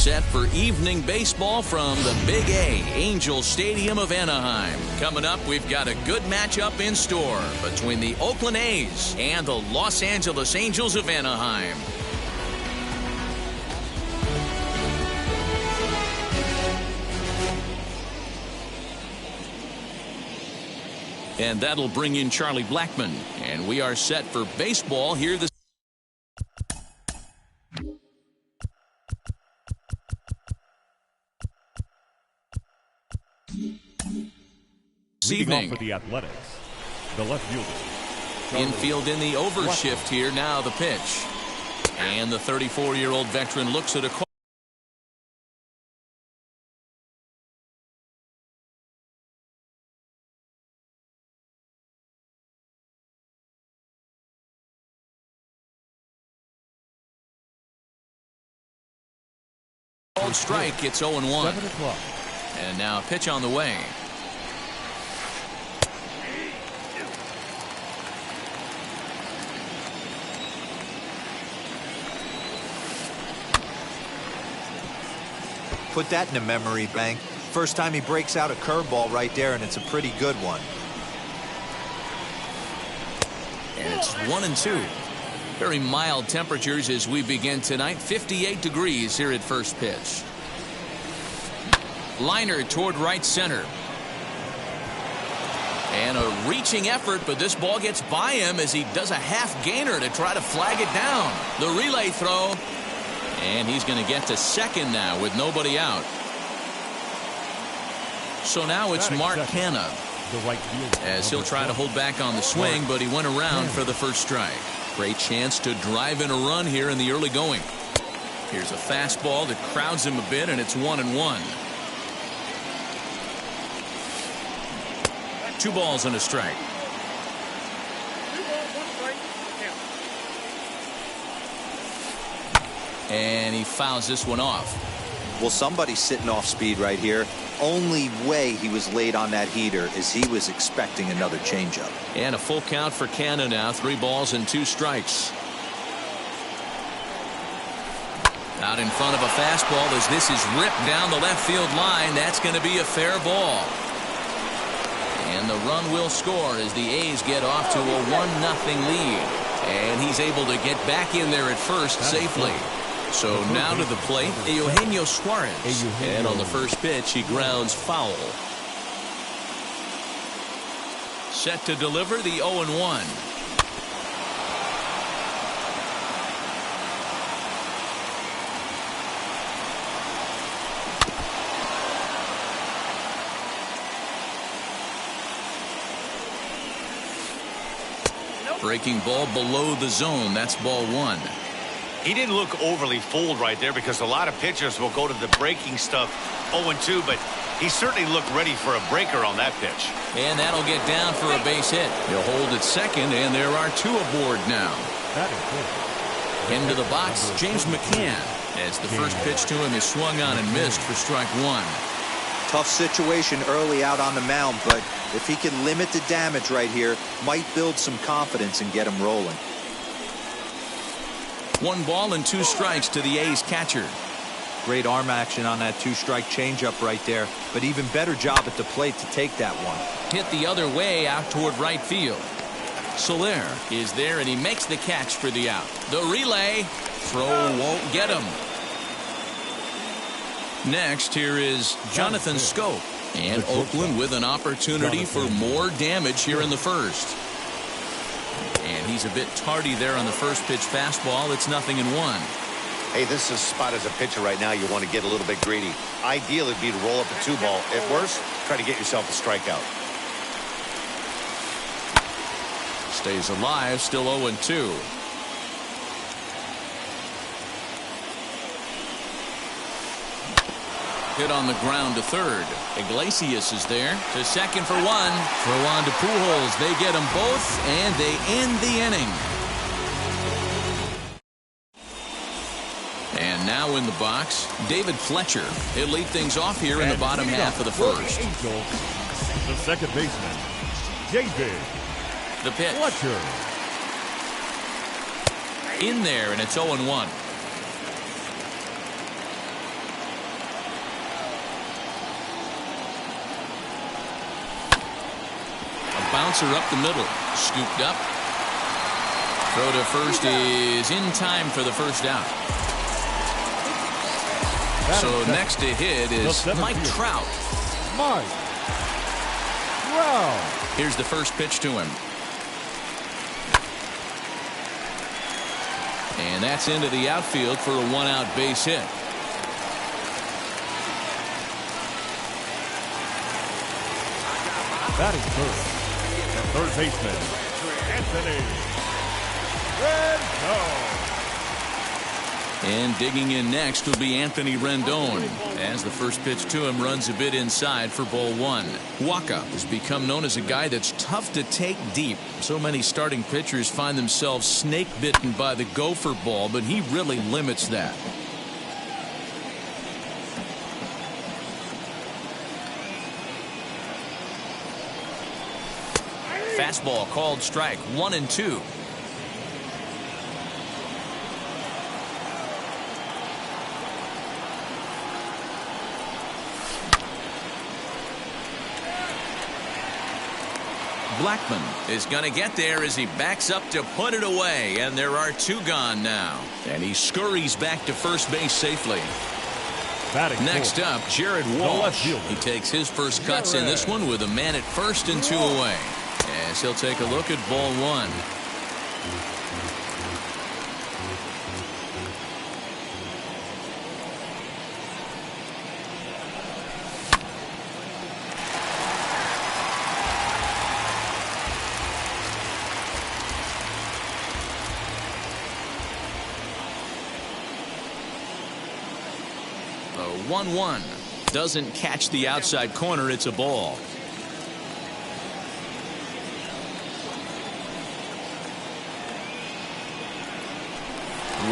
set for evening baseball from the Big A, Angel Stadium of Anaheim. Coming up, we've got a good matchup in store between the Oakland A's and the Los Angeles Angels of Anaheim. And that'll bring in Charlie Blackmon. And we are set for baseball here this evening. For the Athletics, the left fielder. Infield in the overshift here. Now the pitch. And the 34-year-old veteran looks at a call. Strike, it's 0-1. And now a pitch on the way. Put that in a memory bank. First time he breaks out a curveball right there, and it's a pretty good one. And it's 1-2. Very mild temperatures as we begin tonight. 58 degrees here at first pitch. Liner toward right center. And a reaching effort, but this ball gets by him as he does a half gainer to try to flag it down. The relay throw. And he's going to get to second now with nobody out. So now it's Mark Canha, as he'll try to hold back on the swing, but he went around for the first strike. Great chance to drive in a run here in the early going. Here's a fastball that crowds him a bit, and it's 1-1. 2 balls and a strike. And he fouls this one off. Well, somebody's sitting off speed right here. Only way he was late on that heater is he was expecting another changeup. And a full count for Canha now. 3 balls and 2 strikes. Out in front of a fastball as this is ripped down the left field line. That's going to be a fair ball. And the run will score as the A's get off to a 1-0 lead. And he's able to get back in there at first safely. So now to the plate, Eugenio Suarez. And on the first pitch, he grounds foul. Set to deliver the 0-1. Breaking ball below the zone. That's ball 1. He didn't look overly fooled right there because a lot of pitchers will go to the breaking stuff 0-2, but he certainly looked ready for a breaker on that pitch. And that'll get down for a base hit. He'll hold at second, and there are 2 aboard now. Into the box, James McCann, as the first pitch to him is swung on and missed for strike 1. Tough situation early out on the mound, but if he can limit the damage right here, might build some confidence and get him rolling. 1 ball and 2 strikes to the A's catcher. Great arm action on that 2-strike changeup right there, but even better job at the plate to take that one. Hit the other way out toward right field. Soler is there, and he makes the catch for the out. The relay throw won't get him. Next, here is Jonathan Schoop, and Oakland with an opportunity for more damage here in the first. And he's a bit tardy there on the first pitch fastball. It's 0-1. Hey, this is a spot as a pitcher right now you want to get a little bit greedy. Ideal would be to roll up a 2-ball. At worst, try to get yourself a strikeout. Stays alive, still 0-2. Hit on the ground to third. Iglesias is there to second for 1. Throw on to Pujols. They get them both, and they end the inning. And now in the box, David Fletcher. He'll lead things off here in the bottom half of the first. The second baseman, David The pitch. Fletcher. In there, and it's 0-1. bouncer up the middle. Scooped up. Throw to first is in time for the first out. So next to hit is Mike Trout. Mike Trout. Here's the first pitch to him. And that's into the outfield for a one-out base hit. Batting first, third baseman, Anthony Rendon. And digging in next will be Anthony Rendon, as the first pitch to him runs a bit inside for ball one. Wacha has become known as a guy that's tough to take deep. So many starting pitchers find themselves snake bitten by the gopher ball, but he really limits that. Fastball called strike, 1-2. Blackman is going to get there as he backs up to put it away, and there are two gone now. And he scurries back to first base safely. Next up, Jared Walsh. He takes his first cuts in this one with a man at first and two away. As he'll take a look at ball one. The 1-1 doesn't catch the outside corner. It's a ball.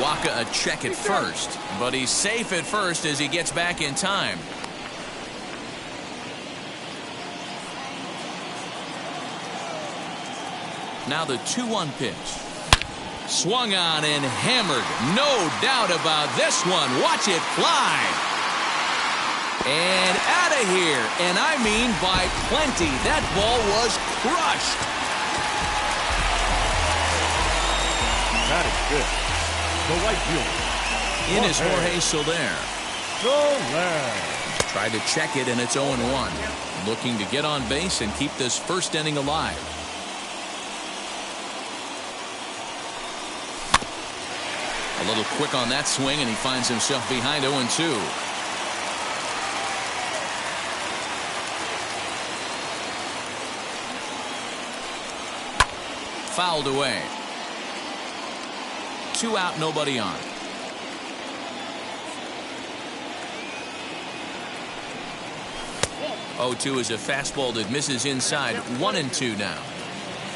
Wacha a check at first, but he's safe at first as he gets back in time. Now the 2-1 pitch. Swung on and hammered. No doubt about this one. Watch it fly. And out of here. And I mean by plenty. That ball was crushed. That is good. The right fielder. In is Jorge Soler. Soler. Tried to check it, and it's 0-1. Looking to get on base and keep this first inning alive. A little quick on that swing, and he finds himself behind 0-2. Fouled away. 2 out, nobody on. 0-2 is a fastball that misses inside. 1-2 now.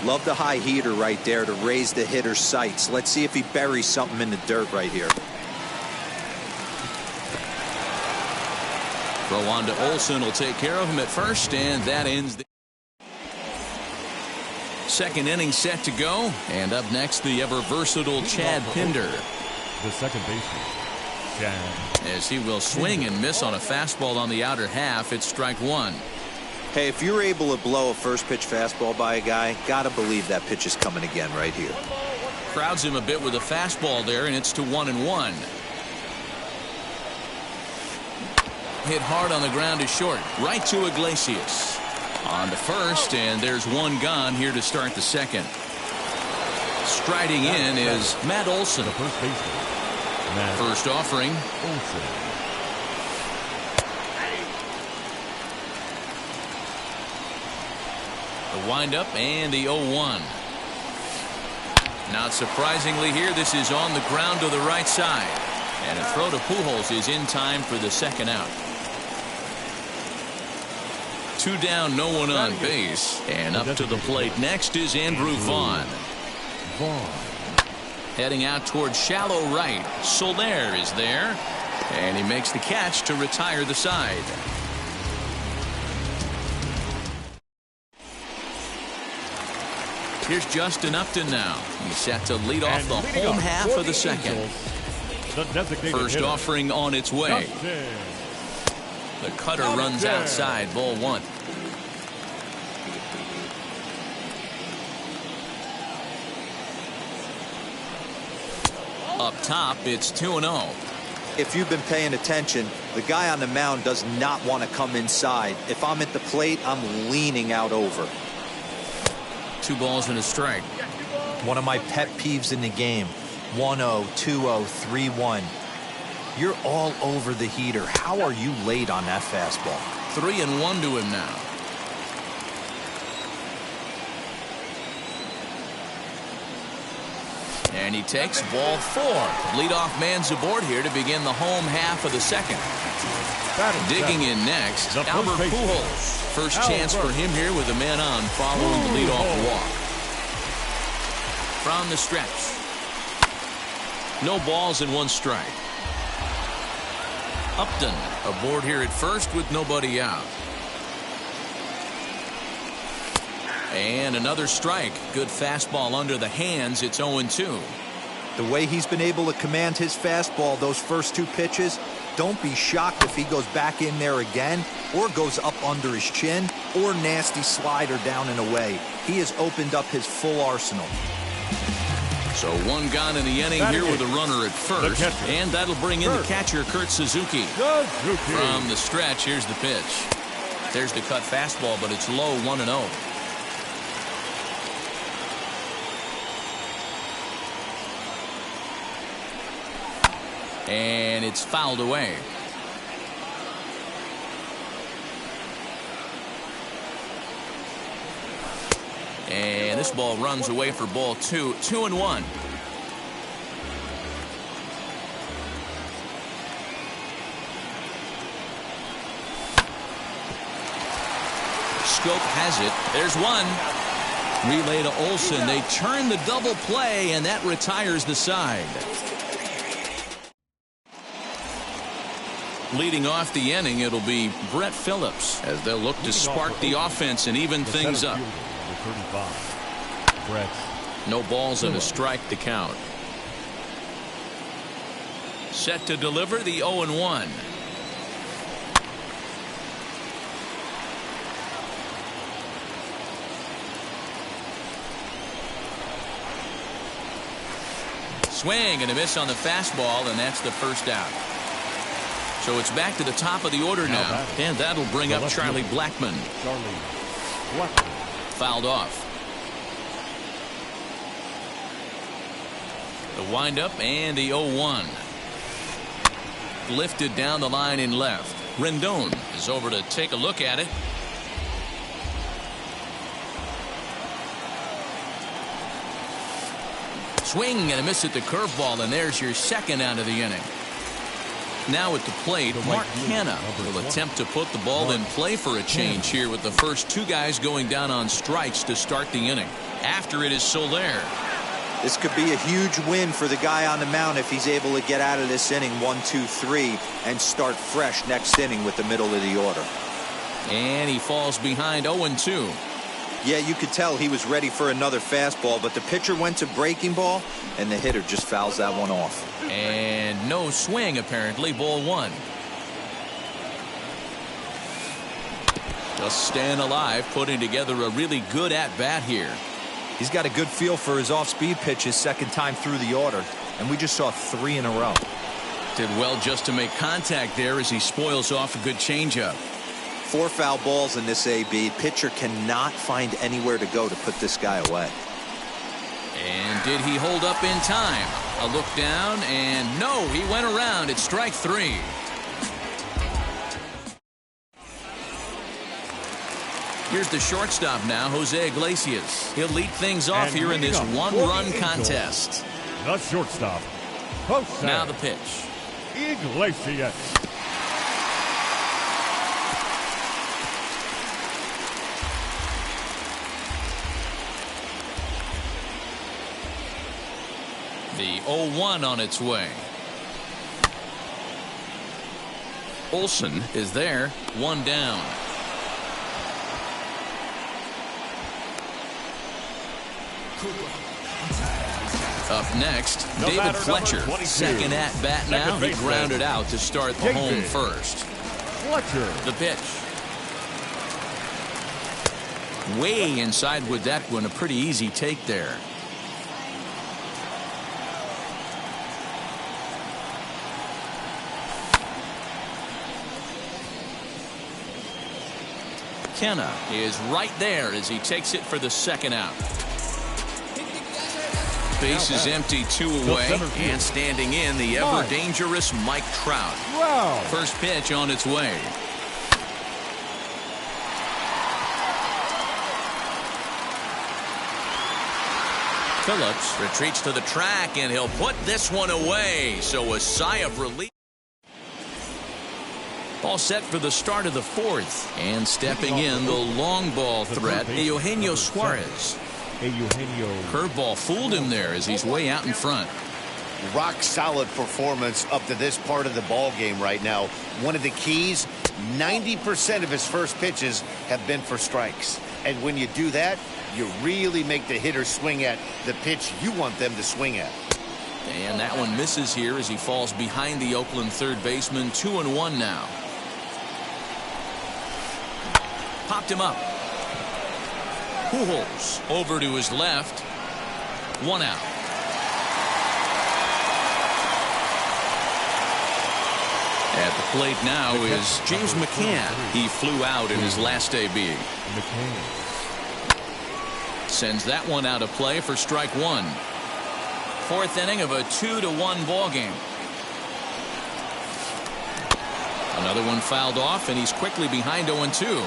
Love the high heater right there to raise the hitter's sights. Let's see if he buries something in the dirt right here. Throw on to Olson will take care of him at first, and that ends the second inning set to go. And up next, the ever versatile Chad Pinder. The second baseman, Chad. As he will swing and miss on a fastball on the outer half. It's strike one. Hey, if you're able to blow a first pitch fastball by a guy, gotta believe that pitch is coming again right here. Crowds him a bit with a fastball there, and it's to 1-1. Hit hard on the ground is short. Right to Iglesias. On to first, and there's one gone here to start the second. Striding in is Matt Olson. The first baseman, First offering. Olson. The windup and the 0-1. Not surprisingly here, this is on the ground to the right side. And a throw to Pujols is in time for the second out. 2 down, no one on base. And up to the plate next is Andrew Vaughn. Heading out towards shallow right. Soler is there. And he makes the catch to retire the side. Here's Justin Upton now. He's set to lead off the home half of the second. First offering on its way. The cutter runs outside, ball one. Up top, it's 2-0. If you've been paying attention, the guy on the mound does not want to come inside. If I'm at the plate, I'm leaning out over. 2 balls and a strike. One of my pet peeves in the game. 1-0, 2-0, 3-1. You're all over the heater. How are you late on that fastball? 3-1 to him now. And he takes ball 4. Leadoff man's aboard here to begin the home half of the second. Digging in next, Albert Pujols. First chance for him here with a man on following the leadoff walk. From the stretch. No balls and 1 strike. Upton aboard here at first with nobody out. And another strike. Good fastball under the hands. It's 0-2. The way he's been able to command his fastball those first 2 pitches, don't be shocked if he goes back in there again or goes up under his chin or nasty slider down and away. He has opened up his full arsenal. So 1 gone in the inning here with a runner at first. And that'll bring in the catcher, Kurt Suzuki. From the stretch, here's the pitch. There's the cut fastball, but it's low, 1-0. And it's fouled away. And this ball runs away for ball 2. 2-1. Scope has it. There's 1. Relay to Olson. They turn the double play, and that retires the side. Leading off the inning, it'll be Brett Phillips as they'll look to spark the offense and even things up. No balls and a strike to count. Set to deliver the 0-1. Swing and a miss on the fastball, and that's the first out. So it's back to the top of the order now, and that'll bring up Charlie Blackmon. Fouled off. The windup and the 0-1. Lifted down the line in left. Rendon is over to take a look at it. Swing and a miss at the curveball, and there's your second out of the inning. Now at the plate, Mark Canha will attempt to put the ball in play for a change here with the first 2 guys going down on strikes to start the inning. After it is Soler. This could be a huge win for the guy on the mound if he's able to get out of this inning 1-2-3 and start fresh next inning with the middle of the order. And he falls behind 0-2. Yeah, you could tell he was ready for another fastball, but the pitcher went to breaking ball, and the hitter just fouls that one off. And no swing, apparently. Ball 1. Just staying alive, putting together a really good at-bat here. He's got a good feel for his off-speed pitches second time through the order, and we just saw 3 in a row. Did well just to make contact there as he spoils off a good changeup. 4 foul balls in this AB. Pitcher cannot find anywhere to go to put this guy away. And did he hold up in time? A look down, and no, he went around. It's strike 3. Here's the shortstop now, Jose Iglesias. He'll lead things off here in this 1-run contest. The shortstop, Jose. Now the pitch. Iglesias. The 0-1 on its way. Olson is there, 1 down. Up next, David Fletcher. Second at bat now. He grounded out to start the home first. Fletcher. The pitch. Way inside with that one. A pretty easy take there. McKenna is right there as he takes it for the second out. Base is empty, 2 away, and standing in the ever-dangerous Mike Trout. Wow. First pitch on its way. Phillips retreats to the track, and he'll put this one away. So a sigh of relief. All set for the start of the 4th. And stepping in, the long ball threat, Eugenio Suarez. Curveball fooled him there as he's way out in front. Rock solid performance up to this part of the ball game right now. One of the keys, 90% of his first pitches have been for strikes. And when you do that, you really make the hitter swing at the pitch you want them to swing at. And that one misses here as he falls behind the Oakland third baseman. 2-1 now. Popped him up. Pujols over to his left. 1 out. At the plate now is James McCann. He flew out in his last AB. Sends that one out of play for strike 1. 4th inning of a 2-1 ball game. Another one fouled off, and he's quickly behind 0-2.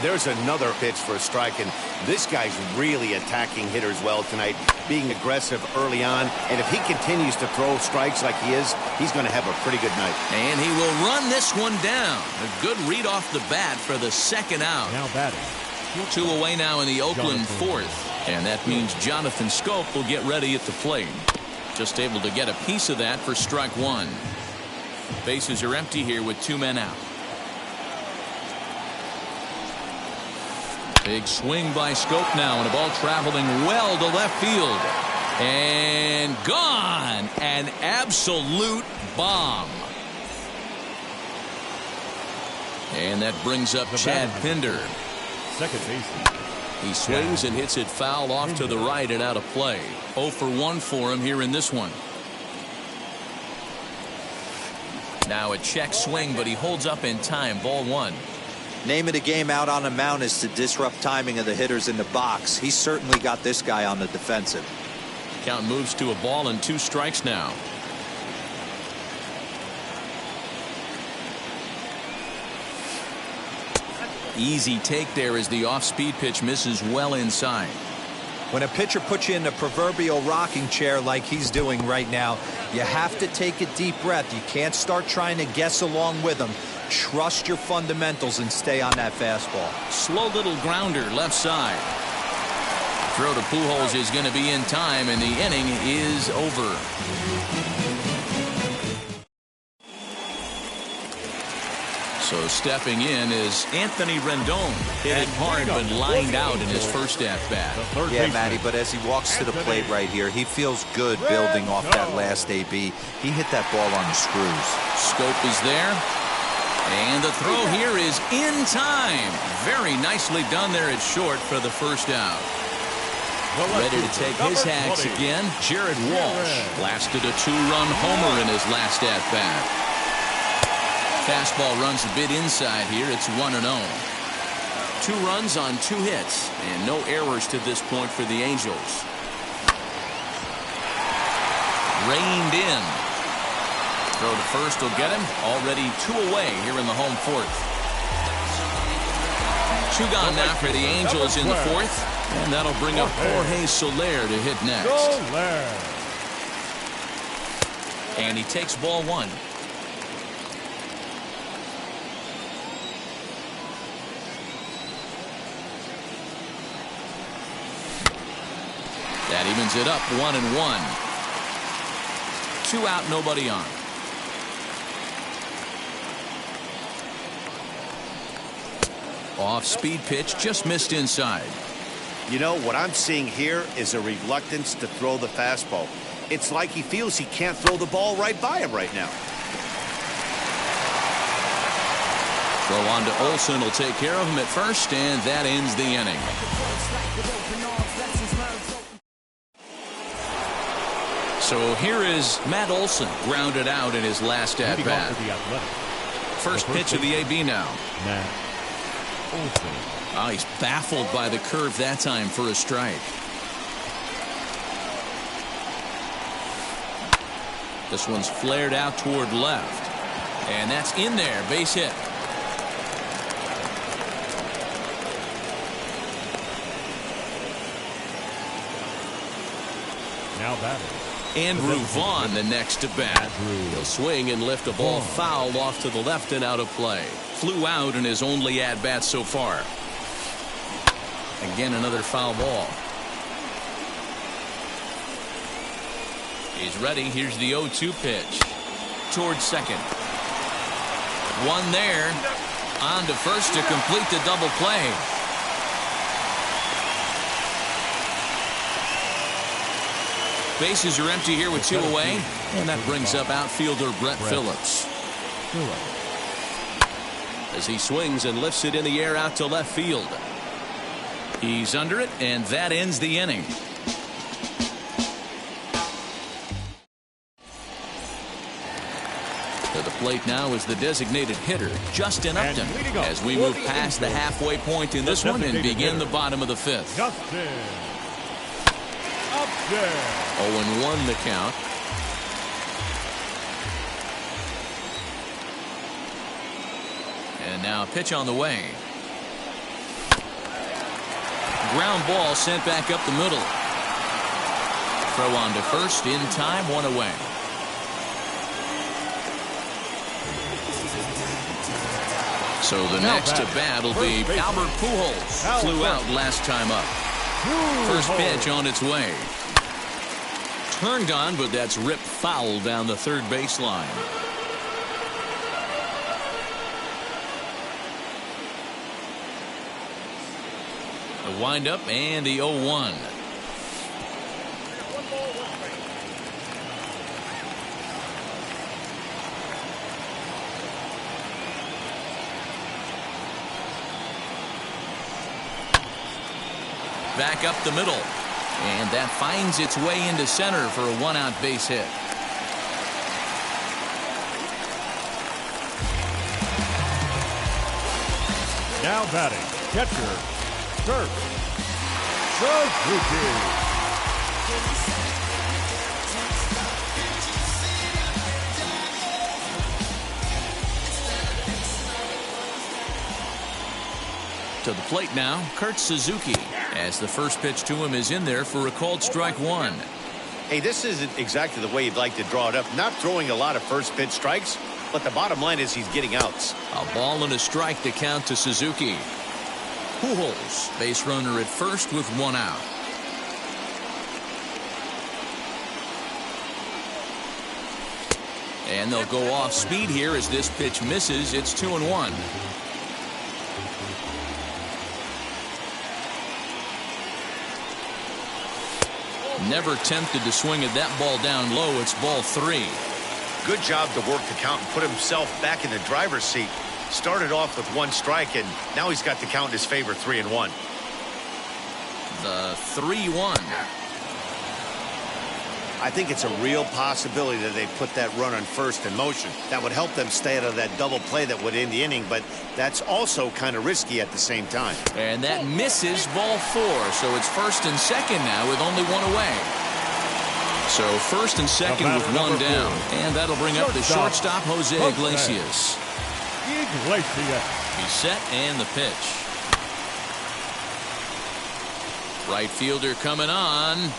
There's another pitch for a strike, and this guy's really attacking hitters well tonight, being aggressive early on. And if he continues to throw strikes like he is, he's going to have a pretty good night. And he will run this one down. A good read off the bat for the second out. Now batting. 2 away now in the Oakland 4th. And that means Jonathan Schoop will get ready at the plate. Just able to get a piece of that for strike 1. Bases are empty here with 2 men out. Big swing by Schoop now, and a ball traveling well to left field. And gone. An absolute bomb. And that brings up Chad Pinder. Second base. He swings and hits it foul off to the right and out of play. 0 for 1 for him here in this one. Now a check swing, but he holds up in time. Ball 1. Name of the game out on the mound is to disrupt timing of the hitters in the box. He's certainly got this guy on the defensive. Count moves to a ball and 2 strikes now. Easy take there as the off-speed pitch misses well inside. When a pitcher puts you in the proverbial rocking chair like he's doing right now, you have to take a deep breath. You can't start trying to guess along with him. Trust your fundamentals and stay on that fastball. Slow little grounder left side. Throw to Pujols is going to be in time, and the inning is over. So stepping in is Anthony Rendon. Hit it hard but lined out in his first at-bat. Yeah, Matty, but as he walks to the plate right here, he feels good building off that last AB. He hit that ball on the screws. Schoop is there. And the throw here is in time. Very nicely done there at short for the first out. Ready to take his hacks again, Jared Walsh. Blasted a 2-run homer in his last at-bat. Fastball runs a bit inside here. It's 1-0. 2 runs on 2 hits, and no errors to this point for the Angels. Reined in. Throw to first will get him. Already 2 away here in the home 4th. 2 gone now for the Angels in the 4th. And that'll bring up Jorge Soler to hit next. And he takes ball 1. That evens it up 1-1. 2 out, nobody on. Off speed pitch, just missed inside. You know, what I'm seeing here is a reluctance to throw the fastball. It's like he feels he can't throw the ball right by him right now. Throw on to Olson will take care of him at first, and that ends the inning. So here is Matt Olson, grounded out in his last at-bat. First pitch of the AB now. Matt Olson. Oh, he's baffled by the curve that time for a strike. This one's flared out toward left. And that's in there. Base hit. Now batting. Andrew Vaughn the next to bat. He'll swing and lift a ball foul off to the left and out of play. Flew out in his only at-bat so far. Again, another foul ball. He's ready. Here's the 0-2 pitch. Towards second. One there. On to first to complete the double play. Bases are empty here with 2 away. And that brings up outfielder Brett Phillips. As he swings and lifts it in the air out to left field. He's under it, and that ends the inning. To the plate now is the designated hitter, Justin Upton, as we move past the halfway point in this one and begin the bottom of the 5th. Justin Upton. 0-1 the count. And now a pitch on the way. Ground ball sent back up the middle. Throw on to first in time, 1 away. So the next to bat will be Albert Pujols. Flew out last time up. First pitch on its way. Turned on, but that's ripped foul down the third baseline. The windup and the 0-1. Back up the middle. And that finds its way into center for a 1-out base hit. Now batting, catcher, Kurt Suzuki. To the plate now, Kurt Suzuki, as the first pitch to him is in there for a called strike 1. Hey, this isn't exactly the way you'd like to draw it up. Not throwing a lot of first pitch strikes, but the bottom line is he's getting outs. A ball and a strike to count to Suzuki. Pujols, base runner at first with 1 out. And they'll go off speed here as this pitch misses. It's 2-1. Never tempted to swing at that ball down low. It's ball 3. Good job to work the count and put himself back in the driver's seat. Started off with 1 strike, and now he's got the count in his favor, 3-1. The 3-1. I think it's a real possibility that they put that run on first in motion. That would help them stay out of that double play that would end the inning, but that's also kind of risky at the same time. And that misses ball 4, so it's first and second now with only 1 away. So first and second with 1 down, and that'll bring up the shortstop, Jose Iglesias. He's set and the pitch. Right fielder coming on.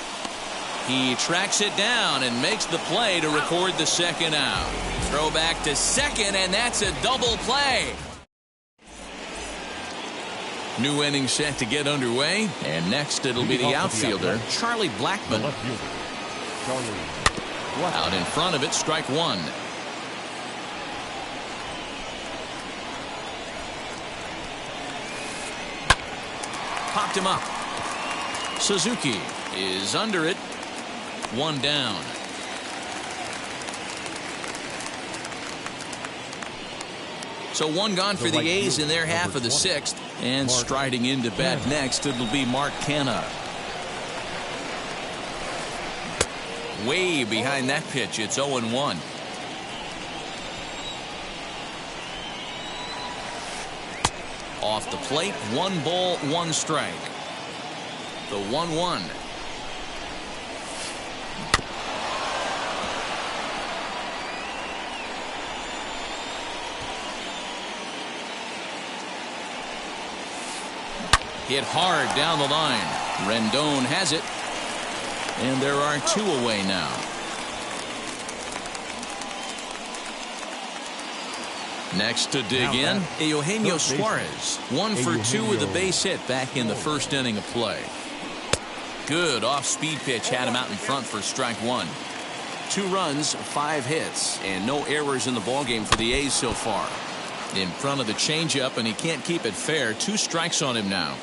He tracks it down and makes the play to record the second out. Throw back to second, and that's a double play. New inning set to get underway, and next it'll be the outfielder, Charlie Blackmon. Out in front of it, strike 1. Popped him up. Suzuki is under it. 1 down. So 1 gone for the A's in their half of the 6th. And striding into bat next, it'll be Mark Canha. Way behind that pitch. It's 0-1. Off the plate, 1 ball, 1 strike. The 1-1. Hit hard down the line. Rendon has it. And there are 2 away now. Next to dig in, Eugenio Suarez. 1 for 2 with a base hit back in the first inning of play. Good off-speed pitch had him out in front for strike 1. 2 runs, 5 hits, and no errors in the ballgame for the A's so far. In front of the changeup, and he can't keep it fair. 2 strikes on him now.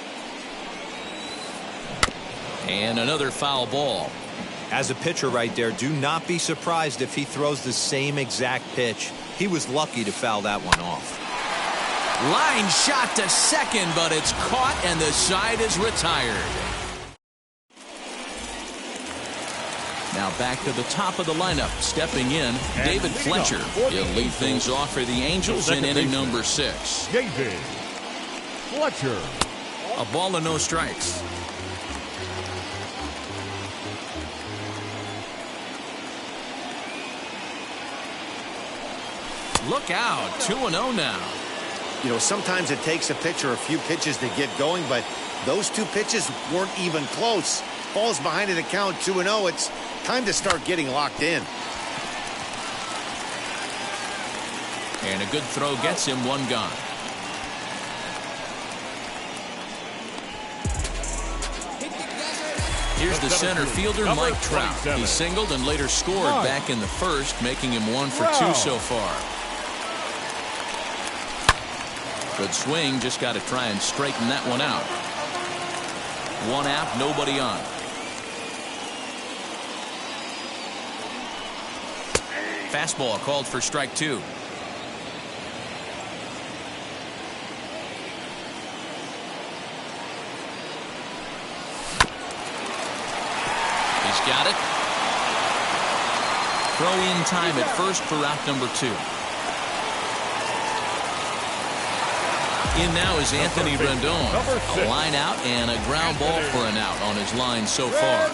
And another foul ball. As a pitcher right there, do not be surprised if he throws the same exact pitch. He was lucky to foul that one off. Line shot to second, but it's caught and the side is retired. Now back to the top of the lineup. Stepping in, David Fletcher. He'll lead things off for the Angels in inning number 6. David Fletcher. A ball and no strikes. Look out, 2-0 now. You know, sometimes it takes a pitcher a few pitches to get going, but those 2 pitches weren't even close. Falls behind in the count, 2-0. It's time to start getting locked in. And a good throw gets him 1 gone. Here's the center fielder, Mike Trout. He singled and later scored back in the first, making him 1 for 2 so far. Good swing, just got to try and straighten that one out. 1 out, nobody on. Fastball called for strike 2. He's got it. Throw in time at first for out number 2. In now is Anthony Rendon. A line out and a ground ball for an out on his line so far.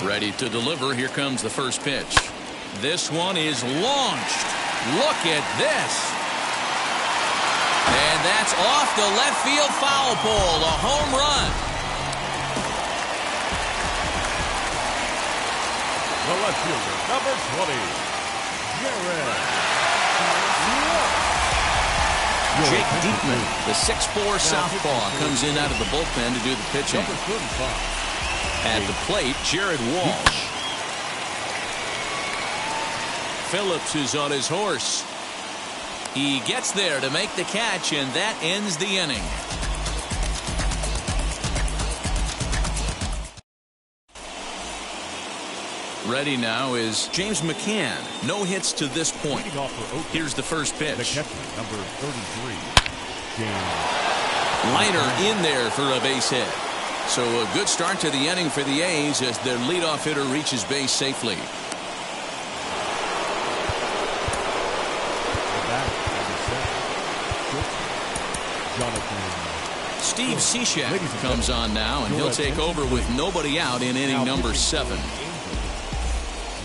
Ready to deliver. Here comes the first pitch. This one is launched. Look at this. And that's off the left field foul pole. A home run. The left fielder, number 20, Jared. Jake Diekman, the 6'4" southpaw, comes in out of the bullpen to do the pitching. At the plate, Jared Walsh. Phillips is on his horse. He gets there to make the catch, and that ends the inning. Ready now is James McCann. No hits to this point. Here's the first pitch. The catcher, number 33, James. Liner in there for a base hit. So a good start to the inning for the A's as their leadoff hitter reaches base safely. Steve Cishek comes on now, and he'll take over with nobody out in inning number 7.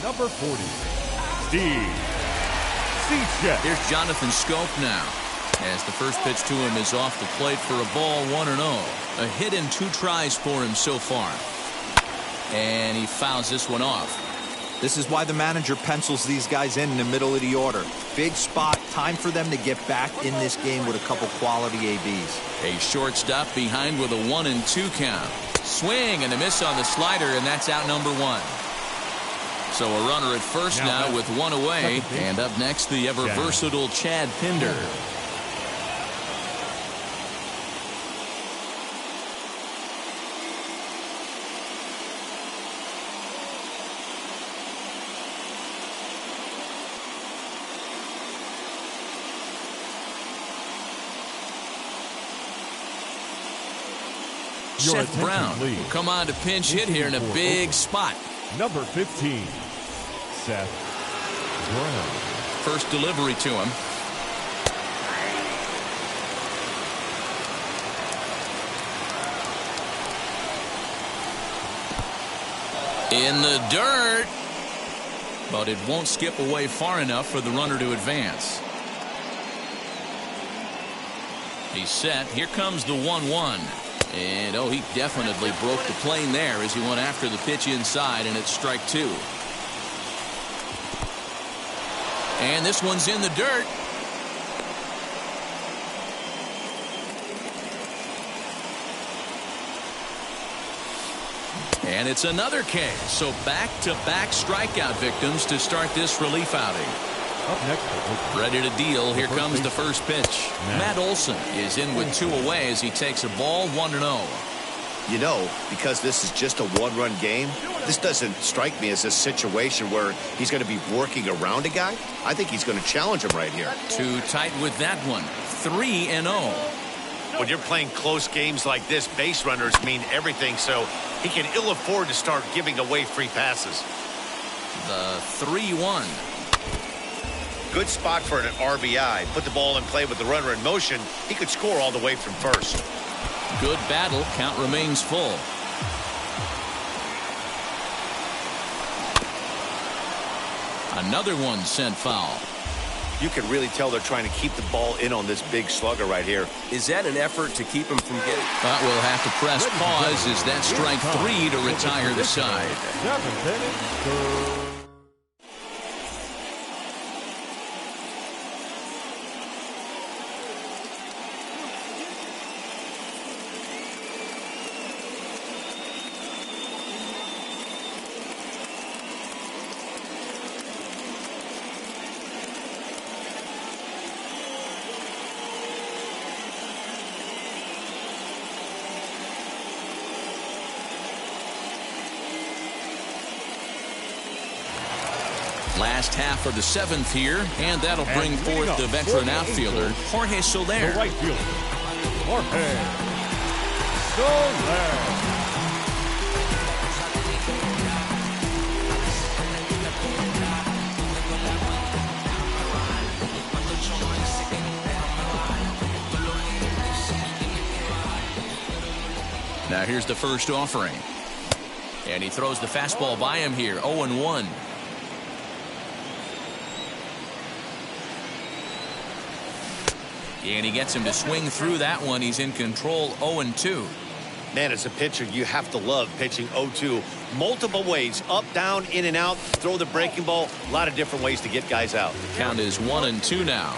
Number 40, Steve Cishek. Here's Jonathan Schoop now, as the first pitch to him is off the plate for a ball, 1-0. A hit in 2 tries for him so far. And he fouls this one off. This is why the manager pencils these guys in the middle of the order. Big spot, time for them to get back in this game with a couple quality ABs. A shortstop behind with a 1-2 count. Swing and a miss on the slider, and that's out number 1. So a runner at first now with 1 away. And up next, the ever-versatile Chad Pinder. Seth Brown will come on to pinch hit here in a big spot. Number 15, Seth Brown. First delivery to him. In the dirt. But it won't skip away far enough for the runner to advance. He's set. Here comes the 1-1. And, oh, he definitely broke the plane there as he went after the pitch inside, and it's strike two. And this one's in the dirt. And it's another K. So back-to-back strikeout victims to start this relief outing. Up next, ready to deal. Here comes the first pitch. Matt Olson is in with two away as he takes a ball 1-0. You know, because this is just a one-run game, this doesn't strike me as a situation where he's going to be working around a guy. I think he's going to challenge him right here. Too tight with that one. 3-0. When you're playing close games like this, base runners mean everything, so he can ill afford to start giving away free passes. The 3-1. Good spot for an RBI. Put the ball in play with the runner in motion. He could score all the way from first. Good battle. Count remains full. Another one sent foul. You can really tell they're trying to keep the ball in on this big slugger right here. Is that an effort to keep him from getting... But we'll have to press pause as that strike three to retire the side. 7th inning. Last half of the 7th here, and that'll bring forth the veteran outfielder, Jorge Soler. The right fielder, Jorge Soler. Now here's the first offering. And he throws the fastball by him here, 0-1. And he gets him to swing through that one. He's in control, 0-2. Man, as a pitcher, you have to love pitching 0-2. Multiple ways, up, down, in and out, throw the breaking ball. A lot of different ways to get guys out. The count is 1-2 now.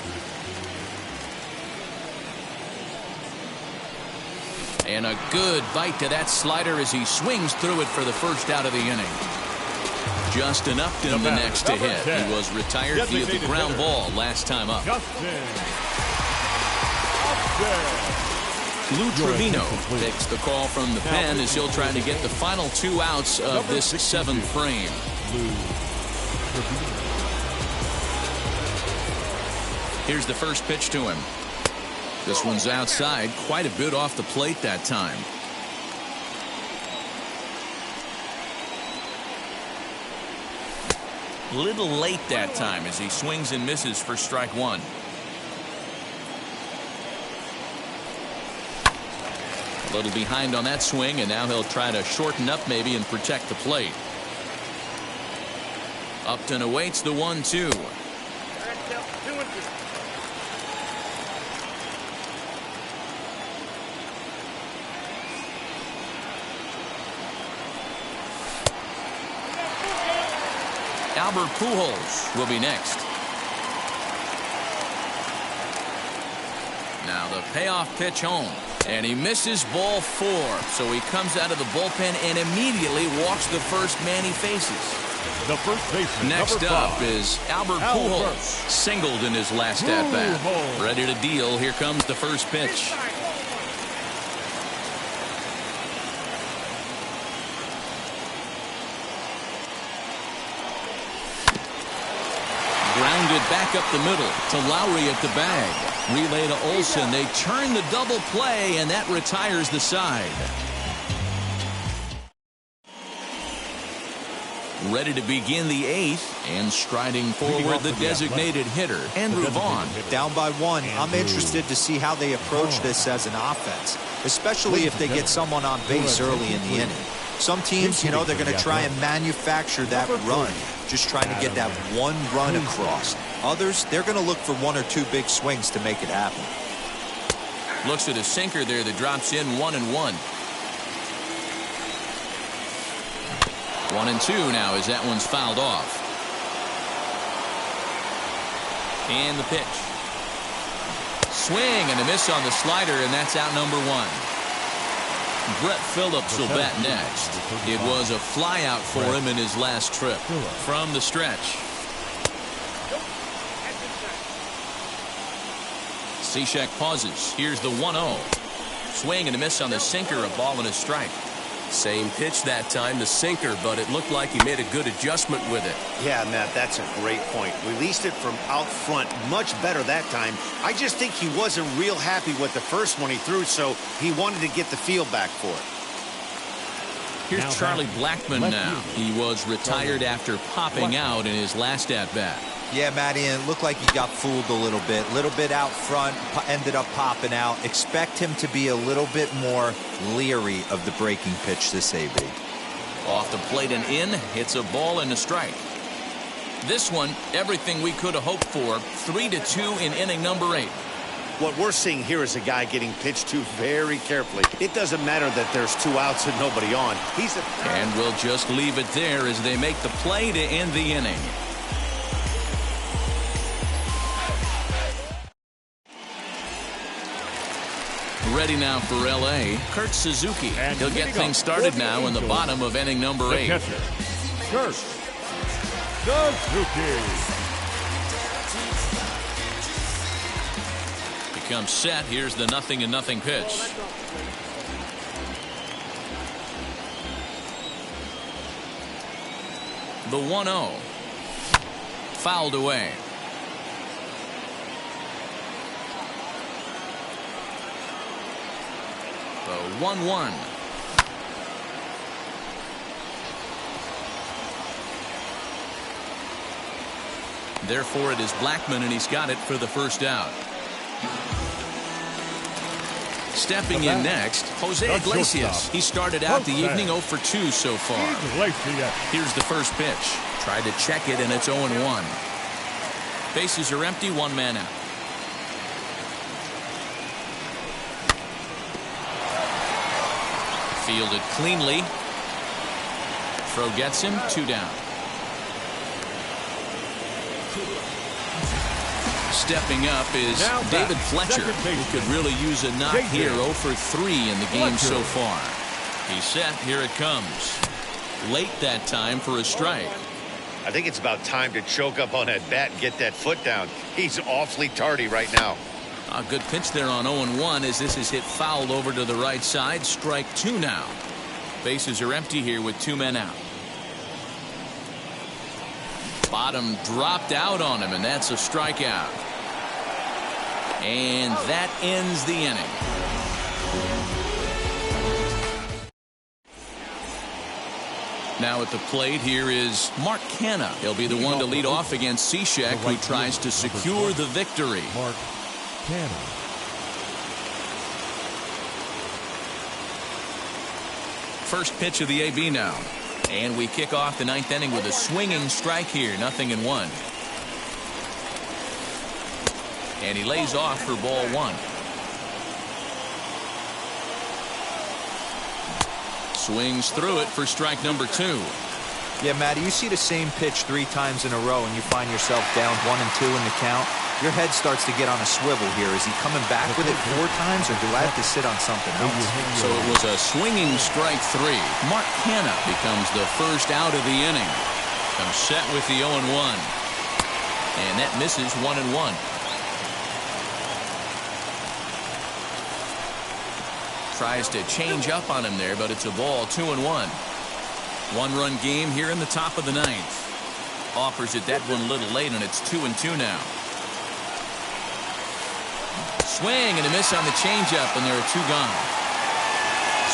And a good bite to that slider as he swings through it for the first out of the inning. Justin Upton the next to hit. He was retired via the ground ball last time up. Lou Trevino takes the call from the pen as he'll try to get the final 2 outs of this 7th frame. Here's the first pitch to him. This one's outside, quite a bit off the plate that time. Little late that time as he swings and misses for strike one. A little behind on that swing, and now he'll try to shorten up maybe and protect the plate. Upton awaits the 1-2. Albert Pujols will be next. Now the payoff pitch home. And he misses ball 4. So he comes out of the bullpen and immediately walks the first man he faces. The first baseman, next up is Albert Pujols. Singled in his last at-bat. Ready to deal. Here comes the first pitch. Grounded back up the middle to Lowry at the bag. Relay to Olson. They turn the double play, and that retires the side. Ready to begin the 8th, and striding forward the designated hitter, Andrew Vaughn. Down by 1. I'm interested to see how they approach this as an offense, especially if they get someone on base early in the inning. Some teams, you know, they're going to try and manufacture that run, just trying to get that one run across. Others, they're going to look for 1 or 2 big swings to make it happen. Looks at a sinker there that drops in 1-1. 1-2 now as that one's fouled off. And the pitch. Swing and a miss on the slider, and that's out number 1. Brett Phillips will bat next. It was a flyout for him in his last trip from the stretch. Cishek pauses. Here's the 1-0. Swing and a miss on the sinker, a ball and a strike. Same pitch that time, the sinker, but it looked like he made a good adjustment with it. Yeah, Matt, that's a great point. Released it from out front much better that time. I just think he wasn't real happy with the first one he threw, so he wanted to get the feel back for it. Here's Now Charlie back. Blackmon now. He was retired after popping out in his last at-bat. Yeah, Matty, and it looked like he got fooled a little bit out front, ended up popping out. Expect him to be a little bit more leery of the breaking pitch this AB. Off the plate and in, hits a ball and a strike. This one, everything we could have hoped for, 3-2 in inning number 8. What we're seeing here is a guy getting pitched to very carefully. It doesn't matter that there's 2 outs and nobody on. And we'll just leave it there as they make the play to end the inning. Ready now for L.A., Kurt Suzuki. And He'll get things started now in the bottom of inning number 8. Catcher, Kurt Suzuki. Becomes set. Here's the 0-0 pitch. The 1-0. Fouled away. The 1-1. Therefore, it is Blackmon, and he's got it for the first out. Stepping in next, Jose Iglesias. He started out the evening 0 for 2 so far. Here's the first pitch. Tried to check it, and it's 0-1. Bases are empty, 1 man out. Fielded cleanly. Throw gets him, 2 down. Stepping up is David Fletcher, who could really use a knock here. 0 for 3 in the game so far. He's set. Here it comes. Late that time for a strike. I think it's about time to choke up on that bat and get that foot down. He's awfully tardy right now. A good pitch there on 0-1 as this is hit foul over to the right side. Strike 2 now. Bases are empty here with 2 men out. Bottom dropped out on him, and that's a strikeout. And that ends the inning. Now at the plate here is Mark Canha. He'll be the one to lead off against Cishek, who tries to secure the victory. Mark Canha. First pitch of the AB now. And we kick off the 9th inning with a swinging strike here. 0-1. And he lays off for ball 1. Swings through it for strike number 2. Yeah, Matty, you see the same pitch 3 times in a row and you find yourself down 1 and 2 in the count. Your head starts to get on a swivel here. Is he coming back with it 4 times, or do I have to sit on something else? So it was a swinging strike 3. Mark Canha becomes the first out of the inning. Comes set with the 0-1. And that misses 1-1. Tries to change up on him there, but it's a ball. 2-1. 1-run game here in the top of the 9th. Offers it that one a little late, and it's 2-2 now. Swing and a miss on the changeup, and there are 2 gone.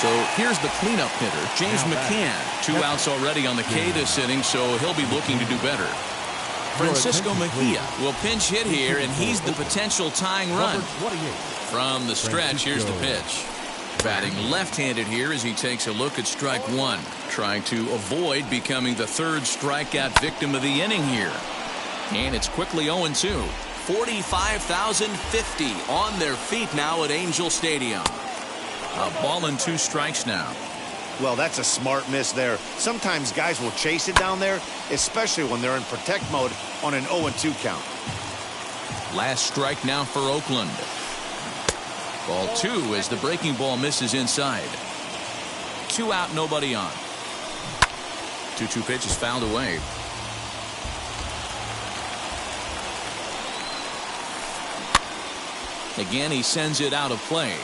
So here's the cleanup hitter, James McCann. 2 outs already on the K this inning, so he'll be looking to do better. Francisco Mejia will pinch hit here, and he's the potential tying run. From the stretch, here's the pitch. batting left-handed here as he takes a look at strike one, trying to avoid becoming the third strikeout victim of the inning here. And it's quickly 0-2. 45,050 on their feet now at Angel Stadium. A ball and 2 strikes now. Well, that's a smart miss there. Sometimes guys will chase it down there, especially when they're in protect mode on an 0-2 count. Last strike now for Oakland. Ball 2 as the breaking ball misses inside. 2 out, nobody on. 2-2 pitch is fouled away. Again, he sends it out of play.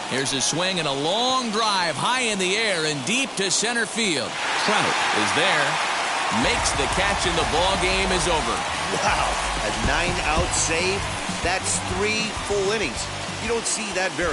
Here's a swing and a long drive high in the air and deep to center field. Trout is there, makes the catch, and the ball game is over. Wow, a 9-out save. That's 3 full innings. You don't see that very